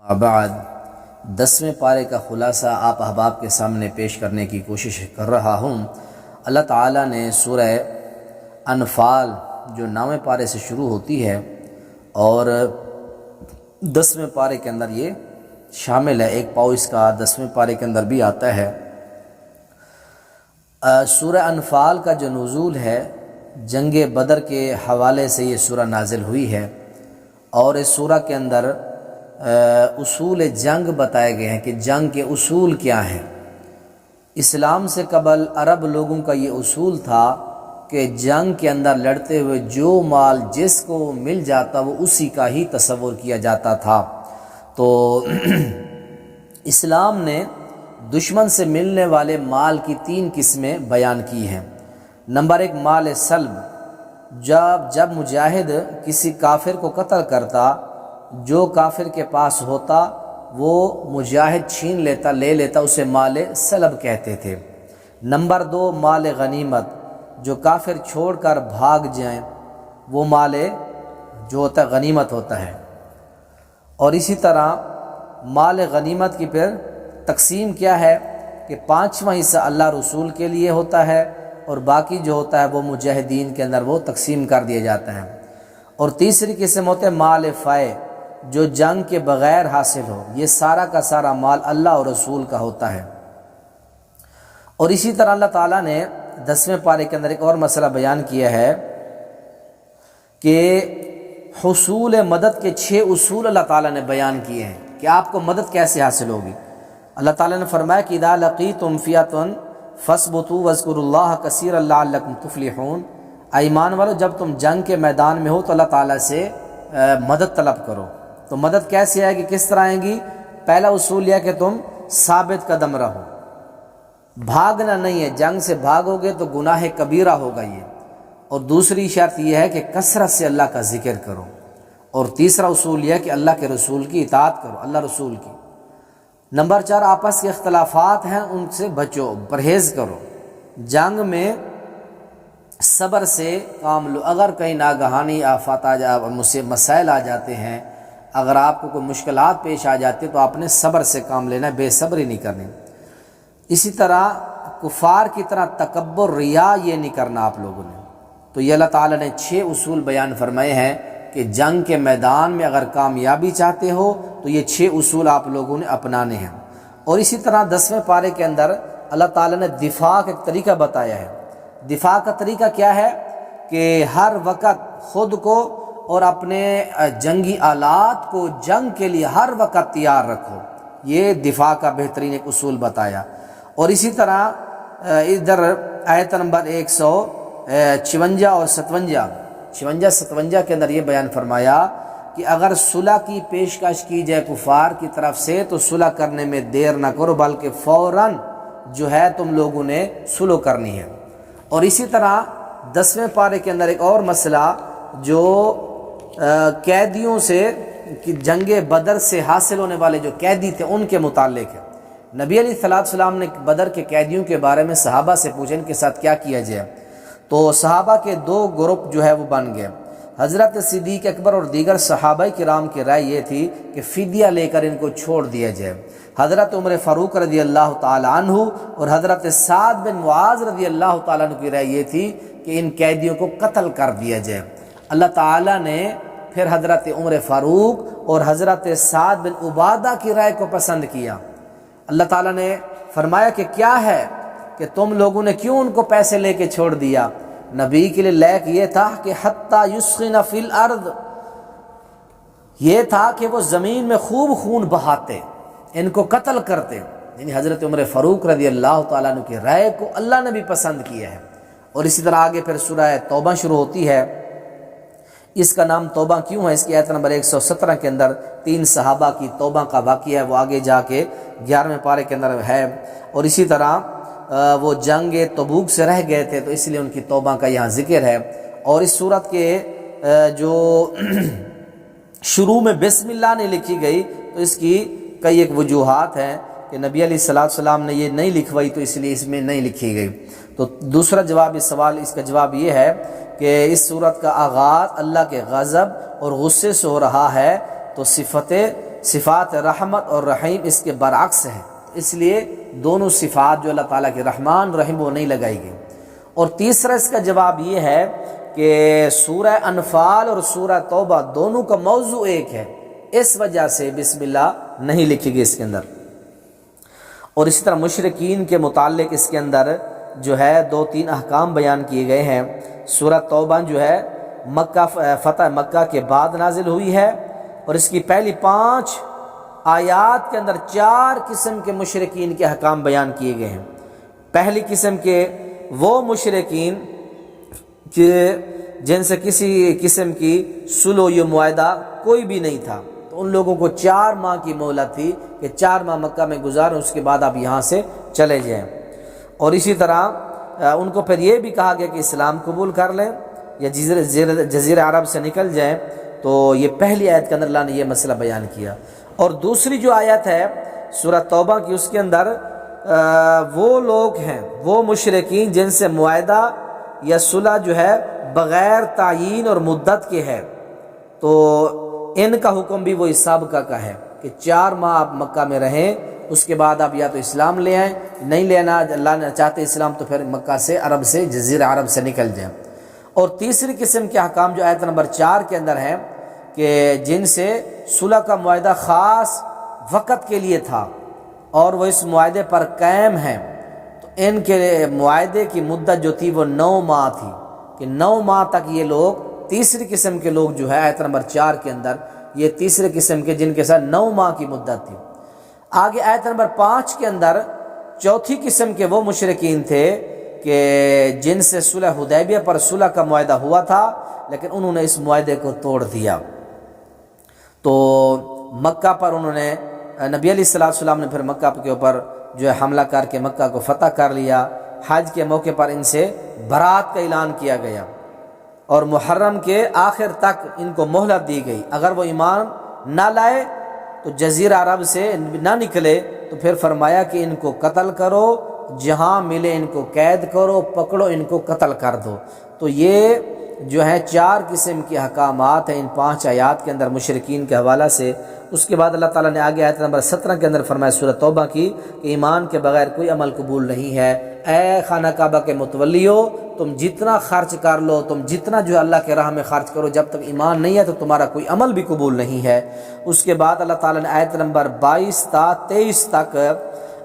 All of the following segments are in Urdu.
بعد 10ویں پارے کا خلاصہ آپ احباب کے سامنے پیش کرنے کی کوشش کر رہا ہوں۔ اللہ تعالیٰ نے سورہ انفال جو 9ویں پارے سے شروع ہوتی ہے اور 10ویں پارے کے اندر یہ شامل ہے، ایک پاؤ اس کا 10ویں پارے کے اندر بھی آتا ہے۔ سورہ انفال کا جو نزول ہے جنگ بدر کے حوالے سے یہ سورہ نازل ہوئی ہے، اور اس سورہ کے اندر اصول جنگ بتائے گئے ہیں کہ جنگ کے اصول کیا ہیں۔ اسلام سے قبل عرب لوگوں کا یہ اصول تھا کہ جنگ کے اندر لڑتے ہوئے جو مال جس کو مل جاتا وہ اسی کا ہی تصور کیا جاتا تھا۔ تو اسلام نے دشمن سے ملنے والے مال کی 3 قسمیں بیان کی ہیں۔ نمبر 1 مال سلب، جب مجاہد کسی کافر کو قتل کرتا، جو کافر کے پاس ہوتا وہ مجاہد چھین لیتا، لے لیتا، اسے مال سلب کہتے تھے۔ نمبر 2 مال غنیمت، جو کافر چھوڑ کر بھاگ جائیں وہ مال جو ہوتا ہے غنیمت ہوتا ہے۔ اور اسی طرح مال غنیمت کی پھر تقسیم کیا ہے کہ 5واں حصہ اللہ رسول کے لیے ہوتا ہے، اور باقی جو ہوتا ہے وہ مجاہدین کے اندر وہ تقسیم کر دیا جاتا ہے۔ اور تیسری قسم ہوتے ہے مال فائے، جو جنگ کے بغیر حاصل ہو، یہ سارا کا سارا مال اللہ اور رسول کا ہوتا ہے۔ اور اسی طرح اللہ تعالیٰ نے 10ویں پارے کے اندر ایک اور مسئلہ بیان کیا ہے کہ حصول مدد کے 6 اصول اللہ تعالیٰ نے بیان کیے ہیں کہ آپ کو مدد کیسے حاصل ہوگی۔ اللہ تعالیٰ نے فرمایا کہ اذا لقیتم فئۃ فاثبتوا واذکروا اللہ کثیرا لعلکم تفلحون، ایمان والو جب تم جنگ کے میدان میں ہو تو اللہ تعالیٰ سے مدد طلب کرو۔ تو مدد کیسے آئے گی، کس طرح آئے گی؟ پہلا اصول یہ کہ تم ثابت قدم رہو، بھاگنا نہیں ہے، جنگ سے بھاگو گے تو گناہ کبیرہ ہوگا یہ۔ اور دوسری شرط یہ ہے کہ کثرت سے اللہ کا ذکر کرو۔ اور تیسرا اصول یہ ہے کہ اللہ کے رسول کی اطاعت کرو، اللہ رسول کی۔ نمبر 4 آپس کے اختلافات ہیں ان سے بچو، پرہیز کرو، جنگ میں صبر سے کام لو۔ اگر کہیں ناگہانی آفات مسائل آ جاتے ہیں، اگر آپ کو کوئی مشکلات پیش آ جاتی تو آپ نے صبر سے کام لینا، بے صبری نہیں کرنی۔ اسی طرح کفار کی طرح تکبر، ریا یہ نہیں کرنا آپ لوگوں نے۔ تو یہ اللہ تعالیٰ نے 6 اصول بیان فرمائے ہیں کہ جنگ کے میدان میں اگر کامیابی چاہتے ہو تو یہ 6 اصول آپ لوگوں نے اپنانے ہیں۔ اور اسی طرح 10ویں پارے کے اندر اللہ تعالیٰ نے دفاع کا ایک طریقہ بتایا ہے۔ دفاع کا طریقہ کیا ہے کہ ہر وقت خود کو اور اپنے جنگی آلات کو جنگ کے لیے ہر وقت تیار رکھو، یہ دفاع کا بہترین ایک اصول بتایا۔ اور اسی طرح ادھر آیت نمبر 156 اور 57 کے اندر یہ بیان فرمایا کہ اگر صلح کی پیشکش کی جائے کفار کی طرف سے تو صلح کرنے میں دیر نہ کرو، بلکہ فوراً جو ہے تم لوگوں نے صلح کرنی ہے۔ اور اسی طرح 10ویں پارے کے اندر ایک اور مسئلہ جو قیدیوں سے جنگ بدر سے حاصل ہونے والے جو قیدی تھے ان کے متعلق ہے۔ نبی علیہ السلام نے بدر کے قیدیوں کے بارے میں صحابہ سے پوچھا ان کے ساتھ کیا کیا جائے، تو صحابہ کے 2 گروپ جو ہے وہ بن گئے۔ حضرت صدیق اکبر اور دیگر صحابہ کرام کی رائے یہ تھی کہ فدیہ لے کر ان کو چھوڑ دیا جائے۔ حضرت عمر فاروق رضی اللہ تعالی عنہ اور حضرت سعد بن معاذ رضی اللہ تعالیٰ عنہ کی رائے یہ تھی کہ ان قیدیوں کو قتل کر دیا جائے۔ اللہ تعالیٰ نے پھر حضرت عمر فاروق اور حضرت سعد بن عبادہ کی رائے کو پسند کیا۔ اللہ تعالیٰ نے فرمایا کہ کیا ہے کہ تم لوگوں نے کیوں ان کو پیسے لے کے چھوڑ دیا؟ نبی کے لیے لائق یہ تھا کہ حتی یسخن فی الارض، یہ تھا کہ وہ زمین میں خوب خون بہاتے، ان کو قتل کرتے۔ یعنی حضرت عمر فاروق رضی اللہ تعالیٰ عنہ کی رائے کو اللہ نے بھی پسند کیا ہے۔ اور اسی طرح آگے پھر سورہ توبہ شروع ہوتی ہے۔ اس کا نام توبہ کیوں ہے؟ اس کی آیت نمبر 117 کے اندر 3 صحابہ کی توبہ کا واقعہ ہے، وہ آگے جا کے 11ویں پارے کے اندر ہے۔ اور اسی طرح وہ جنگ تبوک سے رہ گئے تھے تو اس لیے ان کی توبہ کا یہاں ذکر ہے۔ اور اس صورت کے جو شروع میں بسم اللہ نہیں لکھی گئی تو اس کی کئی ایک وجوہات ہیں کہ نبی علیہ السلام نے یہ نہیں لکھوائی تو اس لیے اس میں نہیں لکھی گئی۔ تو دوسرا جواب اس سوال، اس کا جواب یہ ہے کہ اس صورت کا آغاز اللہ کے غضب اور غصے سے ہو رہا ہے، تو صفت صفات رحمت اور رحیم اس کے برعکس ہیں، اس لیے دونوں صفات جو اللہ تعالیٰ کی رحمان رحیم وہ نہیں لگائی گئی۔ اور تیسرا اس کا جواب یہ ہے کہ سورہ انفال اور سورہ توبہ دونوں کا موضوع ایک ہے، اس وجہ سے بسم اللہ نہیں لکھی گئی اس کے اندر۔ اور اسی طرح مشرکین کے متعلق اس کے اندر جو ہے 2-3 احکام بیان کیے گئے ہیں۔ سورہ توبہ جو ہے مکہ فتح مکہ کے بعد نازل ہوئی ہے، اور اس کی پہلی 5 آیات کے اندر 4 قسم کے مشرکین کے احکام بیان کیے گئے ہیں۔ پہلی قسم کے وہ مشرکین کہ جن سے کسی قسم کی صلح و معاہدہ کوئی بھی نہیں تھا، تو ان لوگوں کو 4 ماہ کی مہلت تھی کہ 4 ماہ مکہ میں گزاریں، اس کے بعد آپ یہاں سے چلے جائیں۔ اور اسی طرح ان کو پھر یہ بھی کہا گیا کہ اسلام قبول کر لیں یا جزیرہ عرب سے نکل جائیں۔ تو یہ پہلی آیت کے اندر اللہ نے یہ مسئلہ بیان کیا۔ اور دوسری جو آیت ہے سورہ توبہ کی، اس کے اندر وہ لوگ ہیں، وہ مشرکین جن سے معاہدہ یا صلح جو ہے بغیر تعیین اور مدت کے ہے، تو ان کا حکم بھی وہی سابقہ کا ہے کہ 4 ماہ آپ مکہ میں رہیں، اس کے بعد آپ یا تو اسلام لے آئیں، نہیں لینا اللہ نے چاہتے اسلام تو پھر مکہ سے عرب سے جزیرہ عرب سے نکل جائیں۔ اور تیسری قسم کے احکام جو آیت نمبر 4 کے اندر ہیں کہ جن سے صلح کا معاہدہ خاص وقت کے لیے تھا اور وہ اس معاہدے پر قائم ہیں، تو ان کے معاہدے کی مدت جو تھی وہ 9 ماہ تھی، کہ 9 ماہ تک یہ لوگ، تیسری قسم کے لوگ جو ہے آیت نمبر 4 کے اندر، یہ تیسری قسم کے جن کے ساتھ 9 ماہ کی مدت تھی۔ آگے آیت نمبر 5 کے اندر چوتھی قسم کے وہ مشرکین تھے کہ جن سے صلح حدیبیہ پر صلح کا معاہدہ ہوا تھا، لیکن انہوں نے اس معاہدے کو توڑ دیا۔ تو مکہ پر انہوں نے، نبی علیہ السلام نے پھر مکہ کے اوپر جو ہے حملہ کر کے مکہ کو فتح کر لیا۔ حج کے موقع پر ان سے برات کا اعلان کیا گیا، اور محرم کے آخر تک ان کو مہلت دی گئی، اگر وہ ایمان نہ لائے تو جزیرہ عرب سے نہ نکلے تو پھر فرمایا کہ ان کو قتل کرو، جہاں ملے ان کو قید کرو، پکڑو ان کو قتل کر دو۔ تو یہ جو ہے 4 قسم کے احکامات ہیں ان 5 آیات کے اندر مشرکین کے حوالہ سے۔ اس کے بعد اللہ تعالیٰ نے آگے آیت نمبر 17 کے اندر فرمایا سورہ توبہ کی کہ ایمان کے بغیر کوئی عمل قبول نہیں ہے۔ اے خانہ کعبہ کے متولیو، تم جتنا خرچ کر لو، تم جتنا جو اللہ کے راہ میں خرچ کرو، جب تک ایمان نہیں ہے تو تمہارا کوئی عمل بھی قبول نہیں ہے۔ اس کے بعد اللہ تعالیٰ نے آیت نمبر 22 تا 23 تک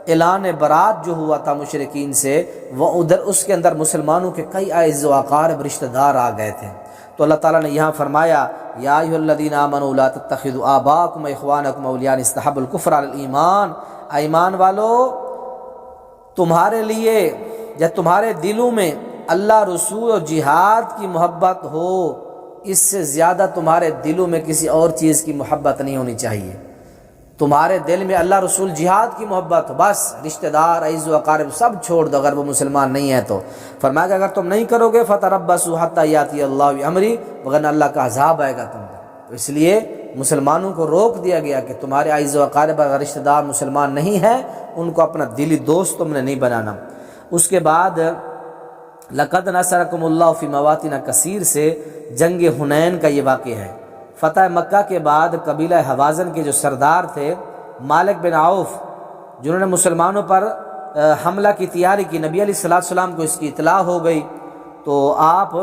اعلان برات جو ہوا تھا مشرکین سے، وہ ادھر اس کے اندر مسلمانوں کے کئی اعز و اقارب رشتہ دار آ گئے تھے۔ تو اللہ تعالیٰ نے یہاں فرمایا یا ایھا الذین آمنوا لا تتخذوا آباءکم واخوانکم اولیاء ان استحبوا الکفر علی الایمان، ایمان والو تمہارے لیے یا تمہارے دلوں میں اللہ، رسول اور جہاد کی محبت ہو، اس سے زیادہ تمہارے دلوں میں کسی اور چیز کی محبت نہیں ہونی چاہیے۔ تمہارے دل میں اللہ، رسول، جہاد کی محبت ہو، بس رشتہ دار، عزیز و اقارب سب چھوڑ دو اگر وہ مسلمان نہیں ہے تو۔ فرمایا کہ اگر تم نہیں کرو گے فتربصوا حتی یاتی اللہ بامرہ، وغیرہ اللہ کا عذاب آئے گا تم پر۔ تو اس لیے مسلمانوں کو روک دیا گیا کہ تمہارے عزیز و اقارب اگر رشتہ دار مسلمان نہیں ہیں، ان کو اپنا دلی دوست تم نے نہیں بنانا۔ اس کے بعد لقد نصرکم اللہ فی مواطن کثیر سے جنگ حنین کا یہ واقعہ ہے۔ فتح مکہ کے بعد قبیلہ حوازن کے جو سردار تھے مالک بن عوف، جنہوں نے مسلمانوں پر حملہ کی تیاری کی، نبی علیہ السلام کو اس کی اطلاع ہو گئی، تو آپ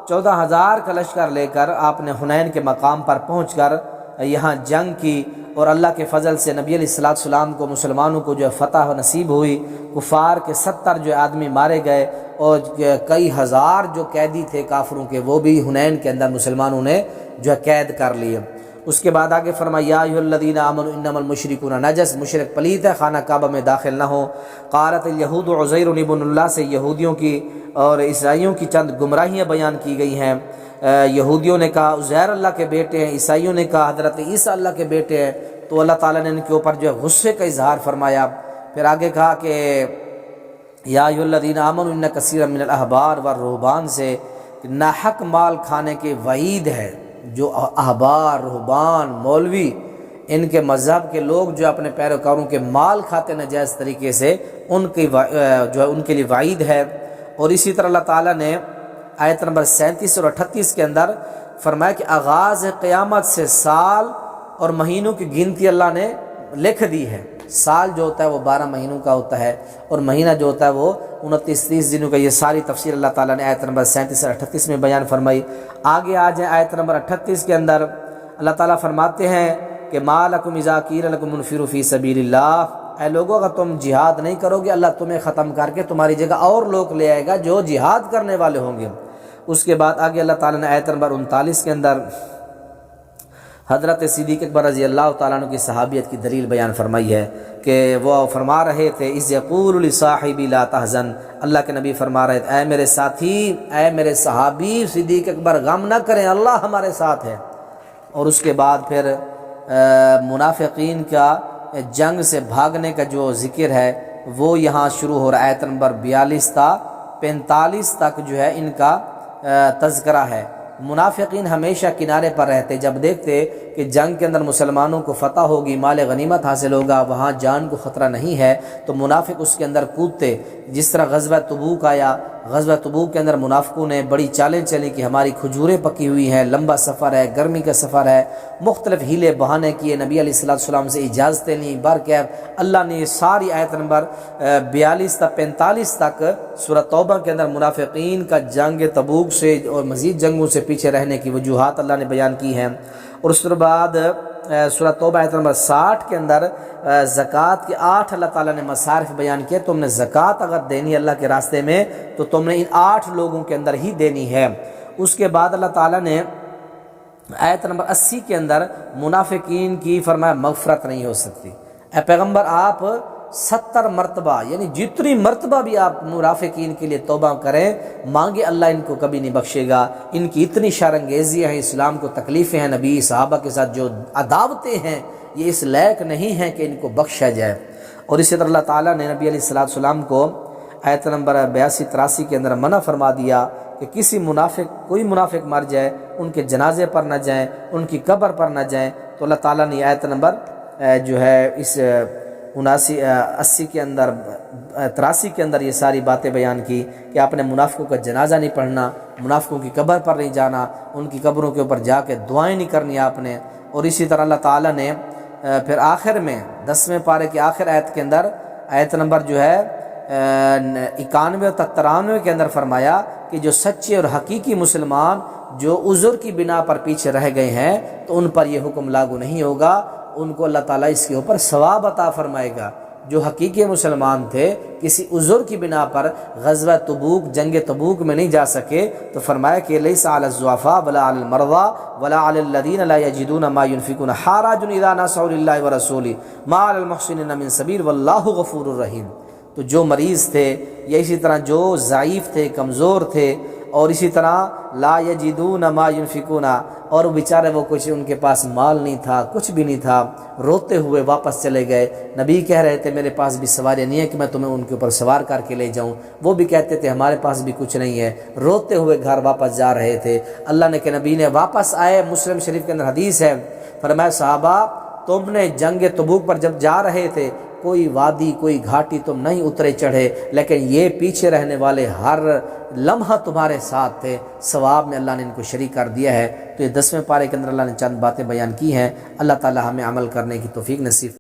14,000 کا لشکر لے کر آپ نے حنین کے مقام پر پہنچ کر یہاں جنگ کی، اور اللہ کے فضل سے نبی علیہ السلام کو، مسلمانوں کو جو فتح نصیب ہوئی۔ کفار کے 70 جو آدمی مارے گئے، اور کئی ہزار جو قیدی تھے کافروں کے وہ بھی حنین کے اندر مسلمانوں نے جو ہے قید کر لیے۔ اس کے بعد آگے فرمایا یا ایھا الذین آمنوا انما المشرکون نجس، مشرک پلید ہے، خانہ کعبہ میں داخل نہ ہو۔ قالت الیہود عزیر ابن اللہ سے یہودیوں کی اور عیسائیوں کی چند گمراہیاں بیان کی گئی ہیں۔ یہودیوں نے کہا عزیر اللہ کے بیٹے ہیں، عیسائیوں نے کہا حضرت عیسیٰ اللہ کے بیٹے ہیں۔ تو اللہ تعالیٰ نے ان کے اوپر جو ہے غصے کا اظہار فرمایا۔ پھر آگے کہا کہ یا ایھا الذین آمنوا ان کثیرا من الاحبار والرہبان سے ناحق مال کھانے کے وعید ہے۔ جو احبار، رہبان، مولوی، ان کے مذہب کے لوگ جو اپنے پیروکاروں کے مال کھاتے ناجائز طریقے سے، ان کی جو ہے ان کے لیے وعید ہے۔ اور اسی طرح اللہ تعالیٰ نے آیت نمبر 37 اور 38 کے اندر فرمایا کہ آغاز قیامت سے سال اور مہینوں کی گنتی اللہ نے لکھ دی ہے۔ سال جو ہوتا ہے وہ 12 مہینوں کا ہوتا ہے، اور مہینہ جو ہوتا ہے وہ 29-30 دنوں کا۔ یہ ساری تفسیر اللہ تعالیٰ نے آیت نمبر 37 اور 38 میں بیان فرمائی۔ آگے آ جائیں آیت نمبر 38 کے اندر اللہ تعالیٰ فرماتے ہیں کہ ما لکم اذا قیل لکم انفروا فی سبیل اللہ، اے لوگوں اگر تم جہاد نہیں کرو گے اللہ تمہیں ختم کر کے تمہاری جگہ اور لوگ لے آئے گا جو جہاد کرنے والے ہوں گے۔ اس کے بعد آگے اللہ تعالیٰ نے آیت نمبر 39 کے اندر حضرت صدیق اکبر رضی اللہ تعالیٰ عنہ کی صحابیت کی دلیل بیان فرمائی ہے کہ وہ فرما رہے تھے اذ یقول لصاحبی لا تحزن، اللہ کے نبی فرما رہے تھے اے میرے ساتھی، اے میرے صحابی صدیق اکبر غم نہ کریں، اللہ ہمارے ساتھ ہے۔ اور اس کے بعد پھر منافقین کا جنگ سے بھاگنے کا جو ذکر ہے وہ یہاں شروع ہو رہا ہے، آیت نمبر 42 تا 45 تک جو ہے ان کا تذکرہ ہے۔ منافقین ہمیشہ کنارے پر رہتے، جب دیکھتے کہ جنگ کے اندر مسلمانوں کو فتح ہوگی، مال غنیمت حاصل ہوگا، وہاں جان کو خطرہ نہیں ہے، تو منافق اس کے اندر کودتے۔ جس طرح غزوہ تبوک آیا، غزوہ تبوک کے اندر منافقوں نے بڑی چالیں چلی کہ ہماری کھجوریں پکی ہوئی ہیں، لمبا سفر ہے، گرمی کا سفر ہے، مختلف ہیلے بہانے کیے، نبی علیہ السلام سے اجازتیں لیں، برکیف اللہ نے یہ ساری آیت نمبر 42 تا 45 تک سورہ توبہ کے اندر منافقین کا جنگ تبوک سے اور مزید جنگوں سے پیچھے رہنے کی وجوہات اللہ نے بیان کی ہیں۔ اور اس کے بعد سورہ توبہ آیت نمبر 60 کے اندر زکوٰۃ کے 8 اللہ تعالیٰ نے مصارف بیان کیے، تم نے زکوٰۃ اگر دینی اللہ کے راستے میں تو تم نے ان 8 لوگوں کے اندر ہی دینی ہے۔ اس کے بعد اللہ تعالیٰ نے آیت نمبر 80 کے اندر منافقین کی فرمایا مغفرت نہیں ہو سکتی، اے پیغمبر آپ 70 مرتبہ یعنی جتنی مرتبہ بھی آپ منافقین کے لیے توبہ کریں مانگے اللہ ان کو کبھی نہیں بخشے گا۔ ان کی اتنی شرانگیزیاں ہیں، اسلام کو تکلیفیں ہیں، نبی صحابہ کے ساتھ جو عداوتیں ہیں یہ اس لائق نہیں ہیں کہ ان کو بخشا جائے۔ اور اسی طرح اللہ تعالیٰ نے نبی علیہ السلام کو آیت نمبر 82-83 کے اندر منع فرما دیا کہ کسی کوئی منافق مر جائے ان کے جنازے پر نہ جائیں، ان کی قبر پر نہ جائیں۔ تو اللہ تعالیٰ نے آیت نمبر جو ہے اس 80 کے اندر 83 کے اندر یہ ساری باتیں بیان کی کہ آپ نے منافقوں کا جنازہ نہیں پڑھنا، منافقوں کی قبر پر نہیں جانا، ان کی قبروں کے اوپر جا کے دعائیں نہیں کرنی آپ نے۔ اور اسی طرح اللہ تعالیٰ نے پھر آخر میں 10ویں پارے کی آخر آیت کے اندر آیت نمبر جو ہے 91 تا 93 کے اندر فرمایا کہ جو سچے اور حقیقی مسلمان جو عذر کی بنا پر پیچھے رہ گئے ہیں تو ان پر یہ حکم لاگو نہیں ہوگا، ان کو اللہ تعالیٰ اس کے اوپر ثواب عطا فرمائے گا۔ جو حقیقی مسلمان تھے کسی عذر کی بنا پر غزوہ تبوک جنگ تبوک میں نہیں جا سکے تو فرمایا کہ لیس علی الضعفاء ولا علی المرضى ولا علی الذین لا یجدون ما ينفقون حرج اذا نصحوا للہ ورسولہ ما علی المحسنین من سبیل واللہ غفور رحیم۔ تو جو مریض تھے یا اسی طرح جو ضعیف تھے، کمزور تھے، اور اسی طرح لا یجدون ما ينفقون، اور بیچارے وہ کچھ ان کے پاس مال نہیں تھا، کچھ بھی نہیں تھا، روتے ہوئے واپس چلے گئے۔ نبی کہہ رہے تھے میرے پاس بھی سواریاں نہیں ہے کہ میں تمہیں ان کے اوپر سوار کر کے لے جاؤں، وہ بھی کہتے تھے ہمارے پاس بھی کچھ نہیں ہے، روتے ہوئے گھر واپس جا رہے تھے۔ اللہ نے کہ نبی نے واپس آئے، مسلم شریف کے اندر حدیث ہے، فرمایا صحابہ تم نے جنگ تبوک پر جب جا رہے تھے کوئی وادی کوئی گھاٹی تم نہیں اترے چڑھے، لیکن یہ پیچھے رہنے والے ہر لمحہ تمہارے ساتھ تھے، ثواب میں اللہ نے ان کو شریک کر دیا ہے۔ تو یہ 10ویں پارے کے اندر اللہ نے چند باتیں بیان کی ہیں۔ اللہ تعالی ہمیں عمل کرنے کی توفیق نصیب